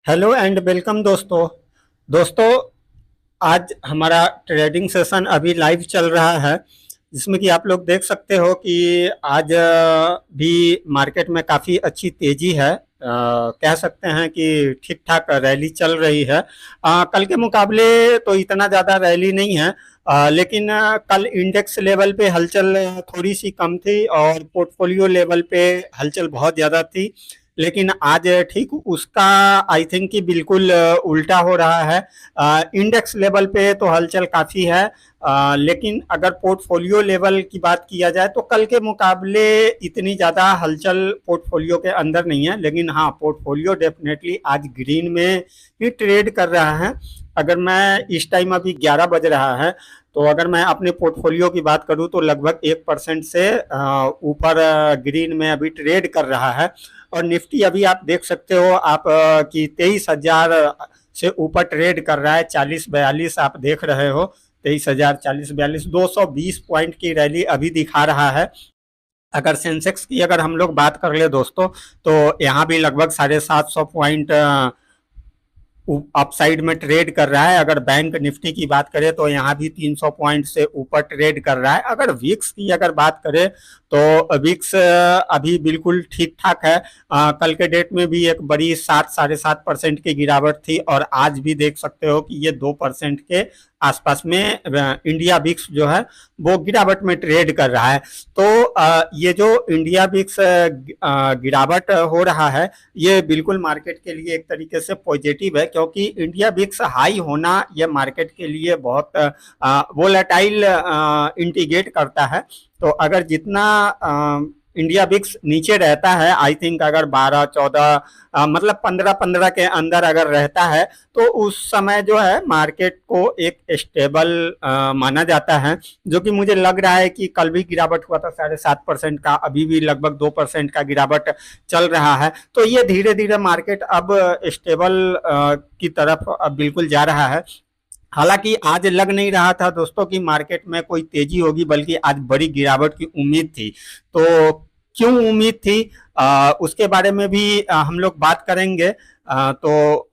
Hello and welcome दोस्तों। दोस्तों, आज हमारा ट्रेडिंग सेशन अभी लाइव चल रहा है, जिसमें कि आप लोग देख सकते हो कि आज भी मार्केट में काफ़ी अच्छी तेज़ी है। कह सकते हैं कि ठीक ठाक रैली चल रही है। कल के मुकाबले तो इतना ज़्यादा रैली नहीं है, लेकिन कल इंडेक्स लेवल पे हलचल थोड़ी सी कम थी और पोर्टफोलियो लेवल पे हलचल बहुत ज़्यादा थी। लेकिन आज ठीक उसका आई थिंक कि बिल्कुल उल्टा हो रहा है। इंडेक्स लेवल पे तो हलचल काफ़ी है, लेकिन अगर पोर्टफोलियो लेवल की बात किया जाए तो कल के मुकाबले इतनी ज़्यादा हलचल पोर्टफोलियो के अंदर नहीं है। लेकिन हाँ, पोर्टफोलियो डेफिनेटली आज ग्रीन में ही ट्रेड कर रहा है। अगर मैं इस टाइम अभी 11 बज रहा है, तो अगर मैं अपने पोर्टफोलियो की बात करूं तो लगभग 1% से ऊपर ग्रीन में अभी ट्रेड कर रहा है। और निफ्टी अभी आप देख सकते हो आप कि 23,000 से ऊपर ट्रेड कर रहा है। 40-42 आप देख रहे हो। 23,000, 40-42, 220 पॉइंट की रैली अभी दिखा रहा है। अगर सेंसेक्स की अगर हम लोग बात कर ले दोस्तों, तो यहाँ भी लगभग 750 पॉइंट अपसाइड में ट्रेड कर रहा है। अगर बैंक निफ्टी की बात करें तो यहाँ भी 300 पॉइंट से ऊपर ट्रेड कर रहा है। अगर विक्स की अगर बात करें तो विक्स अभी बिल्कुल ठीक ठाक है। कल के डेट में भी एक बड़ी 7-7.5% की गिरावट थी और आज भी देख सकते हो कि ये 2% के आसपास में इंडिया विक्स जो है वो गिरावट में ट्रेड कर रहा है। तो ये जो इंडिया विक्स गिरावट हो रहा है, ये बिल्कुल मार्केट के लिए एक तरीके से पॉजिटिव है, क्योंकि इंडिया विक्स हाई होना ये मार्केट के लिए बहुत वोलेटाइल इंडिकेट करता है। तो अगर जितना इंडिया विक्स नीचे रहता है, आई थिंक अगर 12-14 मतलब 15-15 के अंदर अगर रहता है, तो उस समय जो है मार्केट को एक स्टेबल माना जाता है। जो कि मुझे लग रहा है कि कल भी गिरावट हुआ था 7.5% का, अभी भी लगभग 2% का गिरावट चल रहा है। तो ये धीरे धीरे मार्केट अब स्टेबल की तरफ अब बिल्कुल जा रहा है। हालांकि आज लग नहीं रहा था दोस्तों कि मार्केट में कोई तेजी होगी, बल्कि आज बड़ी गिरावट की उम्मीद थी। तो क्यों उम्मीद थी, उसके बारे में भी हम लोग बात करेंगे। तो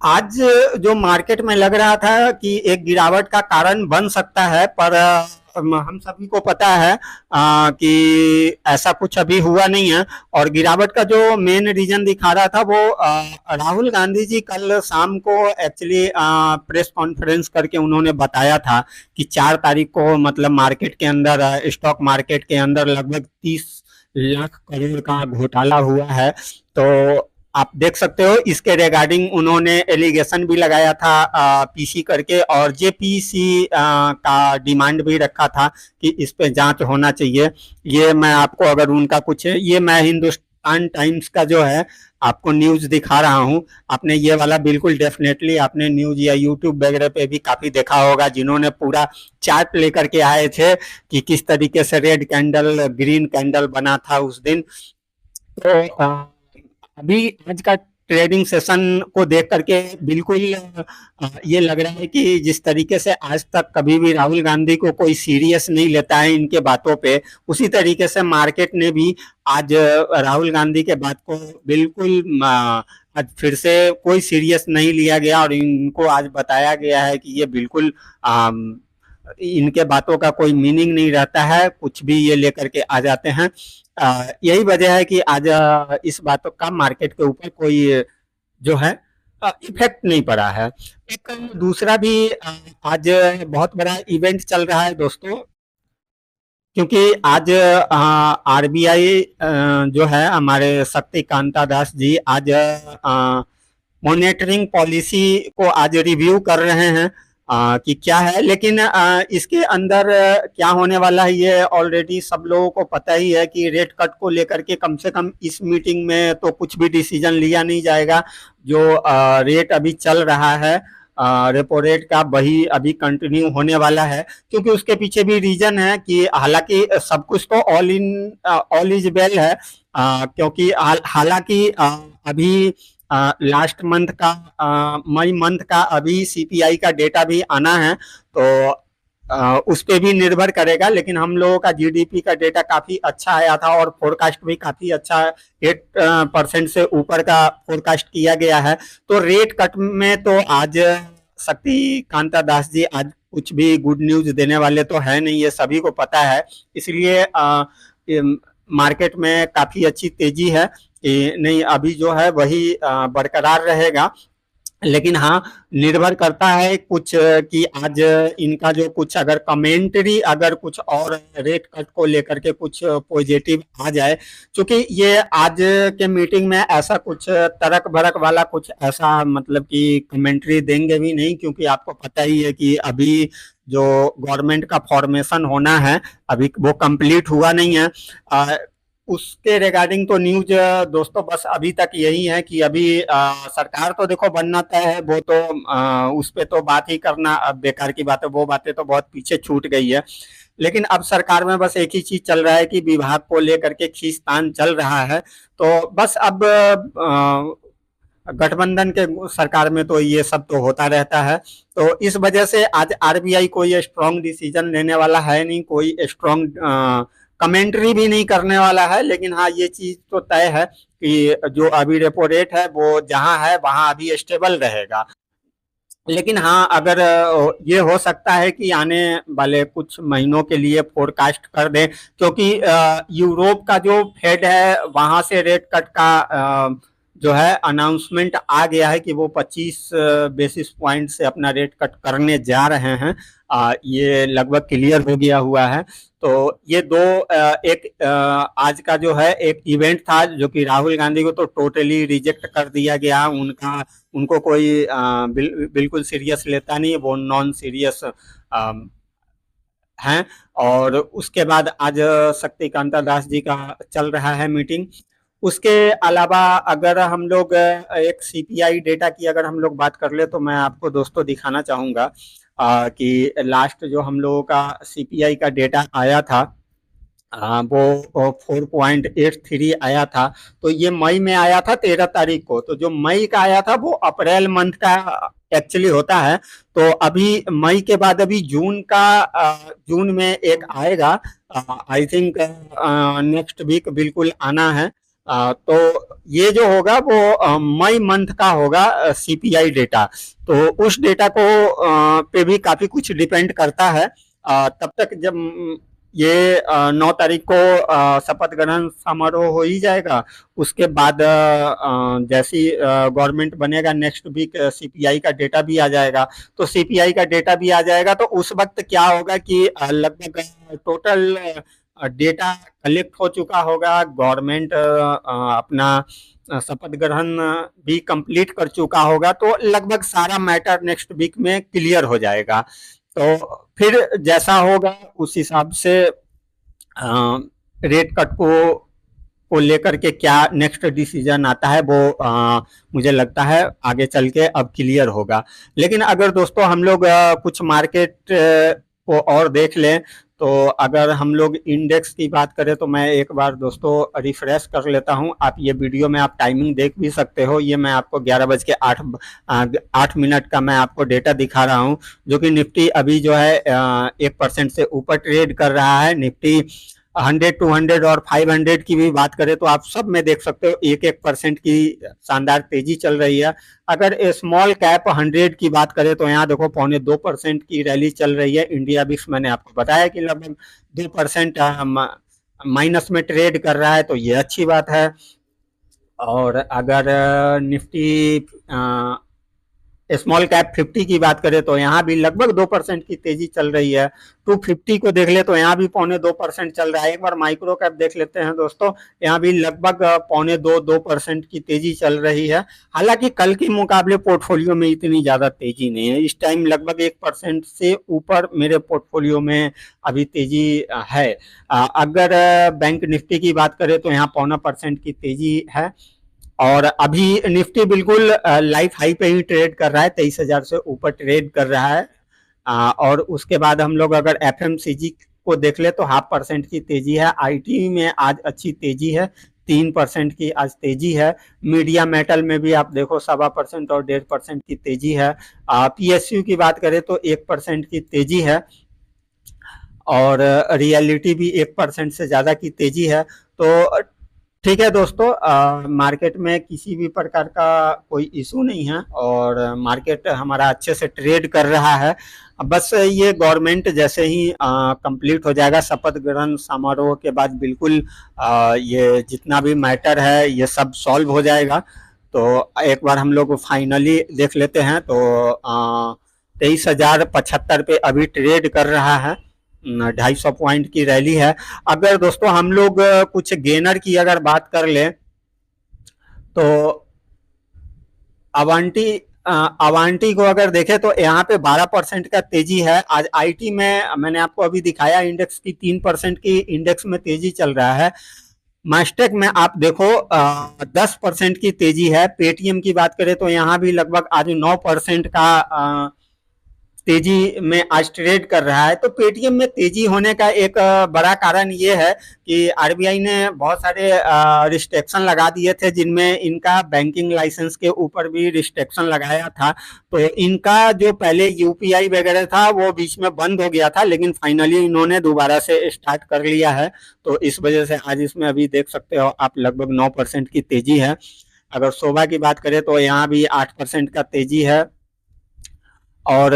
आज जो मार्केट में लग रहा था कि एक गिरावट का कारण बन सकता है, पर हम सभी को पता है कि ऐसा कुछ अभी हुआ नहीं है। और गिरावट का जो मेन रीजन दिखा रहा था वो राहुल गांधी जी कल शाम को एक्चुअली प्रेस कॉन्फ्रेंस करके उन्होंने बताया था कि 4 तारीख को मतलब मार्केट के अंदर स्टॉक मार्केट के अंदर लगभग 30 लाख करोड़ का घोटाला हुआ है। तो आप देख सकते हो इसके रिगार्डिंग उन्होंने एलिगेशन भी लगाया था पीसी करके, और जेपीसी का डिमांड भी रखा था कि इस पे जांच होना चाहिए। ये मैं आपको अगर उनका कुछ, ये मैं हिंदुस्तान टाइम्स का जो है आपको न्यूज दिखा रहा हूँ। आपने ये वाला बिल्कुल डेफिनेटली आपने न्यूज या यूट्यूब वगैरह पे भी काफी देखा होगा, जिन्होंने पूरा चार्ट लेकर के आए थे कि किस तरीके से रेड कैंडल ग्रीन कैंडल बना था उस दिन। तो अभी आज का ट्रेडिंग सेशन को देख करके बिल्कुल ये लग रहा है कि जिस तरीके से आज तक कभी भी राहुल गांधी को कोई सीरियस नहीं लेता है इनके बातों पे, उसी तरीके से मार्केट ने भी आज राहुल गांधी के बात को बिल्कुल आज फिर से कोई सीरियस नहीं लिया गया और इनको आज बताया गया है कि ये बिल्कुल इनके बातों का कोई मीनिंग नहीं रहता है, कुछ भी ये लेकर के आ जाते हैं। यही वजह है कि आज इस बातों का मार्केट के ऊपर कोई जो है इफेक्ट नहीं पड़ा है। एक दूसरा भी आज बहुत बड़ा इवेंट चल रहा है दोस्तों, क्योंकि आज आरबीआई जो है हमारे शक्तिकांता दास जी आज मॉनेटरिंग पॉलिसी को आज रिव्यू कर रहे हैं कि क्या है। लेकिन इसके अंदर क्या होने वाला है ये ऑलरेडी सब लोगों को पता ही है कि रेट कट को लेकर के कम से कम इस मीटिंग में तो कुछ भी डिसीजन लिया नहीं जाएगा। जो रेट अभी चल रहा है रेपो रेट का, वही अभी कंटिन्यू होने वाला है। क्योंकि उसके पीछे भी रीजन है कि हालांकि सब कुछ तो ऑल इज वेल है, क्योंकि हालांकि अभी लास्ट मंथ का मई मंथ का अभी सीपीआई का डेटा भी आना है। तो उस पे भी निर्भर करेगा, लेकिन हम लोगों का जीडीपी का डेटा काफी अच्छा आया था और फोरकास्ट भी काफी अच्छा 8% से ऊपर का फोरकास्ट किया गया है। तो रेट कट में तो आज शक्ति कांता दास जी आज कुछ भी गुड न्यूज देने वाले तो है नहीं, ये सभी को पता है। इसलिए मार्केट में काफी अच्छी तेजी है कि नहीं, अभी जो है वही बरकरार रहेगा। लेकिन हाँ, निर्भर करता है कुछ कि आज इनका जो कुछ अगर कमेंट्री अगर कुछ और रेट कट को लेकर के कुछ पॉजिटिव आ जाए, क्योंकि ये आज के मीटिंग में ऐसा कुछ तरक भरक वाला कुछ ऐसा मतलब कि कमेंट्री देंगे भी नहीं, क्योंकि आपको पता ही है कि अभी जो गवर्नमेंट का फॉर्मेशन होना है अभी वो कंप्लीट हुआ नहीं है। उसके रिगार्डिंग तो न्यूज दोस्तों बस अभी तक यही है कि अभी सरकार तो देखो बनना तय है, वो तो उस पे तो बात ही करना अब बेकार की बात है, वो बातें तो बहुत पीछे छूट गई है। लेकिन अब सरकार में बस एक ही चीज चल रहा है कि विभाग को लेकर के खींचतान चल रहा है। तो बस अब गठबंधन के सरकार में तो ये सब तो होता रहता है। तो इस वजह से आज आरबीआई कोई स्ट्रांग डिसीजन लेने वाला है नहीं, कोई स्ट्रांग कमेंट्री भी नहीं करने वाला है। लेकिन हाँ, ये चीज तो तय है कि जो अभी रेपो रेट है वो जहां है वहां अभी स्टेबल रहेगा। लेकिन हाँ, अगर ये हो सकता है कि आने वाले कुछ महीनों के लिए फोरकास्ट कर दें, क्योंकि यूरोप का जो फेड है वहां से रेट कट का जो है अनाउंसमेंट आ गया है कि वो 25 बेसिस पॉइंट से अपना रेट कट करने जा रहे हैं। ये लगभग क्लियर हो गया हुआ है। तो ये दो एक आज का जो है एक इवेंट था जो कि राहुल गांधी को तो टोटली रिजेक्ट कर दिया गया, उनका उनको कोई बिल्कुल सीरियस लेता नहीं, वो नॉन सीरियस हैं। और उसके बाद आज शक्ति कांता दास जी का चल रहा है मीटिंग। उसके अलावा अगर हम लोग एक सीपीआई डेटा की अगर हम लोग बात कर ले तो मैं आपको दोस्तों दिखाना चाहूंगा कि लास्ट जो हम लोगों का सीपीआई का डेटा आया था वो 4.83 आया था। तो ये मई में आया था 13 तारीख को। तो जो मई का आया था वो अप्रैल मंथ का एक्चुअली होता है। तो अभी मई के बाद अभी जून का जून में एक आएगा, आई थिंक नेक्स्ट वीक बिल्कुल आना है। तो ये जो होगा वो मई मंथ का होगा सीपीआई डेटा। तो उस डेटा को पे भी काफी कुछ डिपेंड करता है। तब तक जब ये 9 तारीख को शपथ ग्रहण समारोह हो ही जाएगा, उसके बाद जैसी गवर्नमेंट बनेगा नेक्स्ट वीक सीपीआई का डेटा भी आ जाएगा। तो सीपीआई का डेटा भी आ जाएगा तो उस वक्त क्या होगा कि लगभग टोटल डेटा कलेक्ट हो चुका होगा, गवर्नमेंट अपना शपथ ग्रहण भी कंप्लीट कर चुका होगा। तो लगभग सारा मैटर नेक्स्ट वीक में क्लियर हो जाएगा। तो फिर जैसा होगा उस हिसाब से रेट कट को लेकर के क्या नेक्स्ट डिसीजन आता है वो मुझे लगता है आगे चल के अब क्लियर होगा। लेकिन अगर दोस्तों हम लोग कुछ मार्केट को और देख लें, तो अगर हम लोग इंडेक्स की बात करें तो मैं एक बार दोस्तों रिफ्रेश कर लेता हूं। आप ये वीडियो में आप टाइमिंग देख भी सकते हो। ये मैं आपको 11:08 का मैं आपको डेटा दिखा रहा हूं, जो कि निफ्टी अभी जो है 1% से ऊपर ट्रेड कर रहा है। निफ्टी 100, 200 और 500 की भी बात करें तो आप सब में देख सकते हो 1% की शानदार तेजी चल रही है। अगर स्मॉल कैप 100 की बात करें तो यहाँ देखो 0.25% की रैली चल रही है। इंडिया बिक्स मैंने आपको बताया कि लगभग 2% माइनस में ट्रेड कर रहा है, तो ये अच्छी बात है। और अगर निफ्टी स्मॉल कैप 50 की बात करें तो यहाँ भी लगभग 2% की तेजी चल रही है। 250 को देख ले तो यहाँ भी 0.25% चल रहा है। एक बार माइक्रो कैप देख लेते हैं दोस्तों, यहाँ भी लगभग 0.2% की तेजी चल रही है। हालांकि कल के मुकाबले पोर्टफोलियो में इतनी ज्यादा तेजी नहीं है। इस टाइम लगभग 1% से ऊपर मेरे पोर्टफोलियो में अभी तेजी है। अगर बैंक निफ्टी की बात करें तो यहाँ 0.25% की तेजी है। और अभी निफ्टी बिल्कुल लाइफ हाई पे ही ट्रेड कर रहा है, 23,000 से ऊपर ट्रेड कर रहा है। और उसके बाद हम लोग अगर एफएमसीजी को देख ले तो 0.5% की तेजी है। आईटी में आज अच्छी तेजी है, 3% की आज तेजी है। मीडिया मेटल में भी आप देखो 1.25% और 1.5% की तेजी है। पीएसयू की बात करें तो 1% की तेजी है। और रियलिटी भी 1% से ज़्यादा की तेजी है। तो ठीक है दोस्तों, मार्केट में किसी भी प्रकार का कोई इशू नहीं है और मार्केट हमारा अच्छे से ट्रेड कर रहा है। बस ये गवर्नमेंट जैसे ही कंप्लीट हो जाएगा शपथ ग्रहण समारोह के बाद, बिल्कुल ये जितना भी मैटर है ये सब सॉल्व हो जाएगा। तो एक बार हम लोग फाइनली देख लेते हैं। तो 23,075 पे अभी ट्रेड कर रहा है, 250 पॉइंट की रैली है। अगर दोस्तों हम लोग कुछ गेनर की अगर बात कर ले तो अवांटी अवांटी को अगर देखें तो यहाँ पे 12% का तेजी है। आज आईटी में मैंने आपको अभी दिखाया इंडेक्स की 3% की इंडेक्स में तेजी चल रहा है। मास्टेक में आप देखो 10% की तेजी है। पेटीएम की बात करें तो यहाँ भी लगभग आज 9% का तेजी में आज ट्रेड कर रहा है। तो पेटीएम में तेजी होने का एक बड़ा कारण ये है कि आरबीआई ने बहुत सारे रिस्ट्रिक्शन लगा दिए थे, जिनमें इनका बैंकिंग लाइसेंस के ऊपर भी रिस्ट्रिक्शन लगाया था। तो इनका जो पहले यूपीआई वगैरह था वो बीच में बंद हो गया था, लेकिन फाइनली इन्होंने दोबारा से स्टार्ट कर लिया है। तो इस वजह से आज इसमें अभी देख सकते हो आप लगभग 9% की तेजी है। अगर सोबा की बात करें तो यहाँ भी 8% का तेजी है। और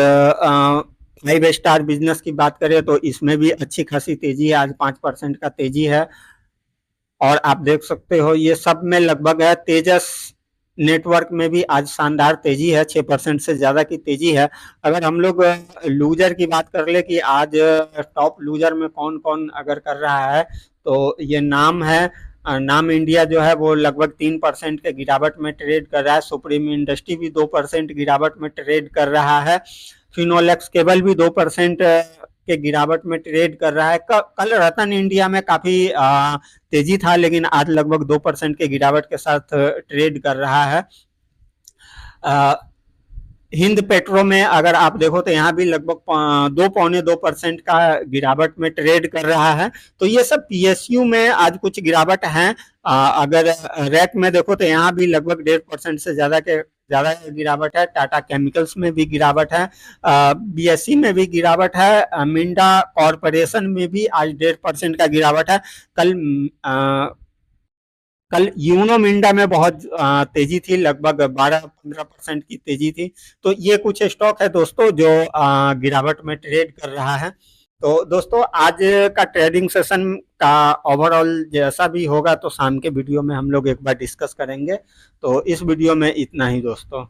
5 स्टार बिजनेस की बात करें तो इसमें भी अच्छी खासी तेजी है, आज 5% का तेजी है। और आप देख सकते हो ये सब में लगभग है। तेजस नेटवर्क में भी आज शानदार तेजी है, 6% से ज्यादा की तेजी है। अगर हम लोग लूजर की बात कर ले कि आज टॉप लूजर में कौन कौन अगर कर रहा है, तो ये नाम है। नाम इंडिया जो है वो लगभग 3% के गिरावट में ट्रेड कर रहा है। सुप्रीम इंडस्ट्री भी 2% गिरावट में ट्रेड कर रहा है। फिनोलेक्स केबल भी 2% के गिरावट में ट्रेड कर रहा है। कल रतन इंडिया में काफी तेजी था, लेकिन आज लगभग 2% के गिरावट के साथ ट्रेड कर रहा है। हिंद पेट्रो में अगर आप देखो तो यहाँ भी लगभग 2.25% का गिरावट में ट्रेड कर रहा है। तो ये सब पीएसयू में आज कुछ गिरावट है। अगर रैक में देखो तो यहाँ भी लगभग 1.5% से ज्यादा गिरावट है। टाटा केमिकल्स में भी गिरावट है, बीएससी में भी गिरावट है, मिंडा कॉरपोरेशन में भी आज 1.5% का गिरावट है। कल यूनो मिंडा में बहुत तेजी थी, लगभग 12-15% की तेजी थी। तो ये कुछ स्टॉक है दोस्तों जो गिरावट में ट्रेड कर रहा है। तो दोस्तों आज का ट्रेडिंग सेशन का ओवरऑल जैसा भी होगा तो शाम के वीडियो में हम लोग एक बार डिस्कस करेंगे। तो इस वीडियो में इतना ही दोस्तों।